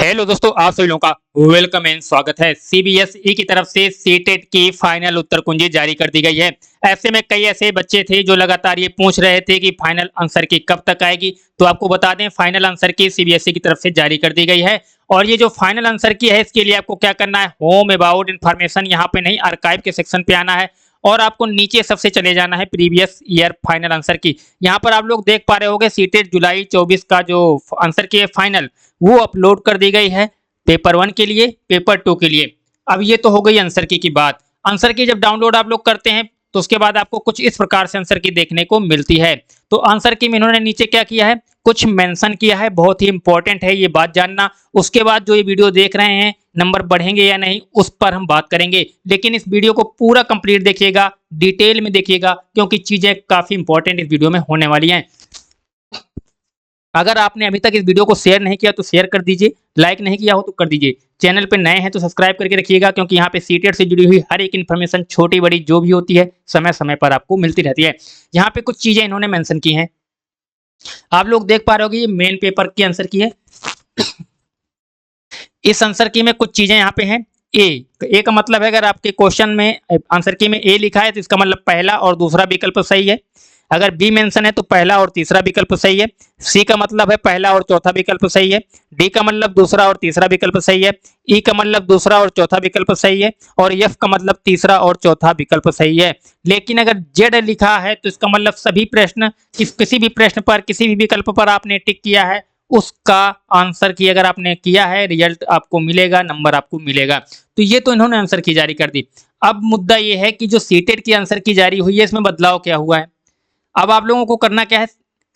Hello दोस्तों, आप सभी लोगों का वेलकम एंड स्वागत है। सीबीएसई की तरफ से सीटेट की फाइनल उत्तर कुंजी जारी कर दी गई है। ऐसे में कई ऐसे बच्चे थे जो लगातार ये पूछ रहे थे कि फाइनल आंसर की कब तक आएगी। तो आपको बता दें, फाइनल आंसर की सीबीएसई की तरफ से जारी कर दी गई है। और ये जो फाइनल आंसर की है, इसके लिए आपको क्या करना है, होम अबाउट इन्फॉर्मेशन यहाँ पे नहीं, आर्काइव के सेक्शन पे आना है और आपको नीचे सबसे चले जाना है प्रीवियस ईयर फाइनल आंसर की। यहाँ पर आप लोग देख पा रहे होंगे सीटेट जुलाई 24 का जो आंसर की है फाइनल, वो अपलोड कर दी गई है पेपर 1 के लिए, पेपर 2 के लिए। अब ये तो हो गई आंसर की बात। आंसर की जब डाउनलोड आप लोग करते हैं तो उसके बाद आपको कुछ इस प्रकार से आंसर की देखने को मिलती है। तो आंसर की में इन्होंने नीचे क्या किया है, कुछ मेंशन किया है, बहुत ही इंपॉर्टेंट है ये बात जानना। उसके बाद जो ये वीडियो देख रहे हैं, नंबर बढ़ेंगे या नहीं उस पर हम बात करेंगे, लेकिन इस वीडियो को पूरा कंप्लीट देखिएगा, डिटेल में देखिएगा, क्योंकि चीजें काफी इंपॉर्टेंट इस वीडियो में होने वाली हैं। अगर आपने अभी तक इस वीडियो को शेयर नहीं किया तो शेयर कर दीजिए, लाइक नहीं किया हो तो कर दीजिए, चैनल पे नए हैं तो सब्सक्राइब करके रखिएगा, क्योंकि यहाँ पे सीटेट से जुड़ी हुई हर एक इन्फॉर्मेशन छोटी बड़ी जो भी होती है समय समय पर आपको मिलती रहती है। यहाँ पे कुछ चीजें इन्होंने मेंशन की हैं, आप लोग देख पा रहे हो कि ये मेन पेपर की आंसर की है। इस आंसर की में कुछ चीजें यहाँ पे हैं। ए का मतलब है, अगर आपके क्वेश्चन में आंसर की में ए लिखा है तो इसका मतलब पहला और दूसरा विकल्प सही है। अगर बी मेंशन है तो पहला और तीसरा विकल्प सही है। सी का मतलब है पहला और चौथा विकल्प सही है। डी का मतलब दूसरा और तीसरा विकल्प सही है। ई का मतलब दूसरा और चौथा विकल्प सही है। और एफ का मतलब तीसरा और चौथा विकल्प सही है। लेकिन अगर जेड लिखा है तो इसका मतलब सभी प्रश्न, किसी भी प्रश्न पर, किसी भी विकल्प पर आपने टिक किया है, उसका आंसर की अगर आपने किया है, रिजल्ट आपको मिलेगा, नंबर आपको मिलेगा। तो ये तो इन्होंने आंसर की जारी कर दी। अब मुद्दा ये है कि जो सीटेट की आंसर की जारी हुई है, इसमें बदलाव क्या हुआ है। अब आप लोगों को करना क्या है,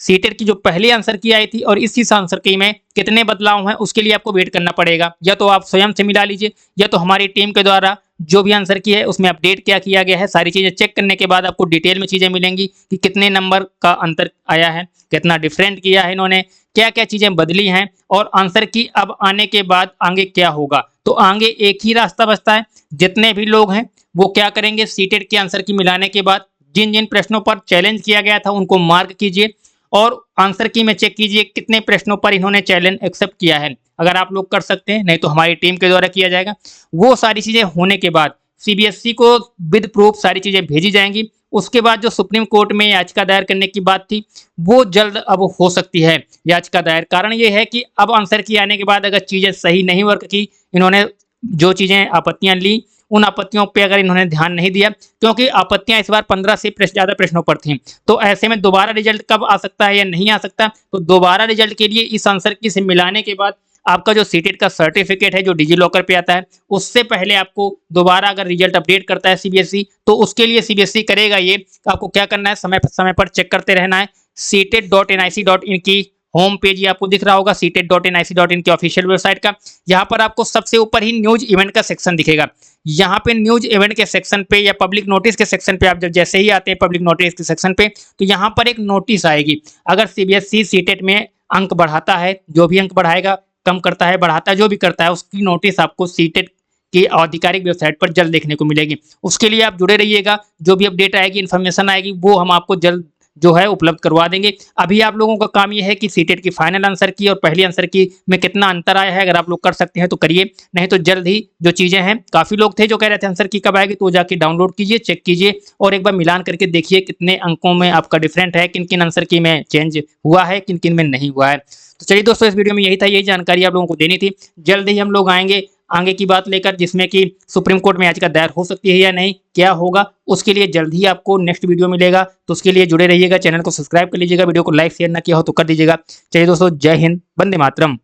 सीटेट की जो पहली आंसर की आई थी और इस आंसर की में कितने बदलाव हैं उसके लिए आपको वेट करना पड़ेगा। या तो आप स्वयं से मिला लीजिए, या तो हमारी टीम के द्वारा जो भी आंसर की है उसमें अपडेट क्या किया गया है, सारी चीजें चेक करने के बाद आपको डिटेल में चीजें मिलेंगी कि कितने नंबर का अंतर आया है, कितना डिफरेंट किया है इन्होंने, क्या क्या चीजें बदली हैं, और आंसर की अब आने के बाद आगे क्या होगा। तो आगे एक ही रास्ता बचता है, जितने भी लोग हैं वो क्या करेंगे, सीटेट की आंसर की मिलाने के बाद जिन जिन प्रश्नों पर चैलेंज किया गया था उनको मार्क कीजिए और आंसर की में चेक कीजिए कितने प्रश्नों पर इन्होंने चैलेंज एक्सेप्ट किया है। अगर आप लोग कर सकते हैं, नहीं तो हमारी टीम के द्वारा किया जाएगा। वो सारी चीजें होने के बाद सीबीएसई को विद प्रूफ सारी चीजें भेजी जाएंगी। उसके बाद जो सुप्रीम कोर्ट में याचिका दायर करने की बात थी, वो जल्द अब हो सकती है याचिका दायर। कारण ये है कि अब आंसर की आने के बाद अगर चीजें सही नहीं वर्क की, इन्होंने जो चीजें आपत्तियां ली उन आपत्तियों पे अगर इन्होंने ध्यान नहीं दिया, क्योंकि आपत्तियां इस बार 15 से ज्यादा प्रश्नों पर थीं, तो ऐसे में दोबारा रिजल्ट कब आ सकता है या नहीं आ सकता। तो दोबारा रिजल्ट के लिए इस आंसर की से मिलाने के बाद आपका जो सीटेट का सर्टिफिकेट है जो डिजी लॉकर पे आता है, उससे पहले आपको दोबारा अगर रिजल्ट अपडेट करता है सीबीएसई, तो उसके लिए सीबीएसई करेगा ये, आपको क्या करना है, समय समय पर चेक करते रहना है। setet.nic.in की होम पेज ही आपको दिख रहा होगा, setet.nic.in की ऑफिशियल वेबसाइट का। यहाँ पर आपको सबसे ऊपर ही न्यूज इवेंट का सेक्शन दिखेगा। यहाँ पे न्यूज इवेंट के सेक्शन पे या पब्लिक नोटिस के सेक्शन पे आप जब जैसे ही आते हैं पब्लिक नोटिस के सेक्शन पे, तो यहाँ पर एक नोटिस आएगी। अगर सीबीएसई सीटेट में अंक बढ़ाता है, जो भी अंक बढ़ाएगा, कम करता है, बढ़ाता है, जो भी करता है, उसकी नोटिस आपको सीटेट की आधिकारिक वेबसाइट पर जल्द देखने को मिलेगी। उसके लिए आप जुड़े रहिएगा, जो भी अपडेट आएगी, इन्फॉर्मेशन आएगी, वो हम आपको जल्द जो है उपलब्ध करवा देंगे। अभी आप लोगों का काम ये है कि सीटेट की फाइनल आंसर की और पहली आंसर की में कितना अंतर आया है, अगर आप लोग कर सकते हैं तो करिए, नहीं तो जल्द ही जो चीजें हैं, काफी लोग थे जो कह रहे थे आंसर की कब आएगी, तो जाके डाउनलोड कीजिए, चेक कीजिए और एक बार मिलान करके देखिए कितने अंकों में आपका डिफरेंट है, किन किन आंसर की में चेंज हुआ है, किन किन में नहीं हुआ है। तो चलिए दोस्तों, इस वीडियो में यही था, यही जानकारी आप लोगों को देनी थी। जल्द ही हम लोग आएंगे आगे की बात लेकर, जिसमें कि सुप्रीम कोर्ट में याचिका दायर हो सकती है या नहीं, क्या होगा, उसके लिए जल्द ही आपको नेक्स्ट वीडियो मिलेगा। तो उसके लिए जुड़े रहिएगा, चैनल को सब्सक्राइब कर लीजिएगा, वीडियो को लाइक शेयर ना किया हो तो कर दीजिएगा। चलिए दोस्तों, जय हिंद, वंदे मातरम।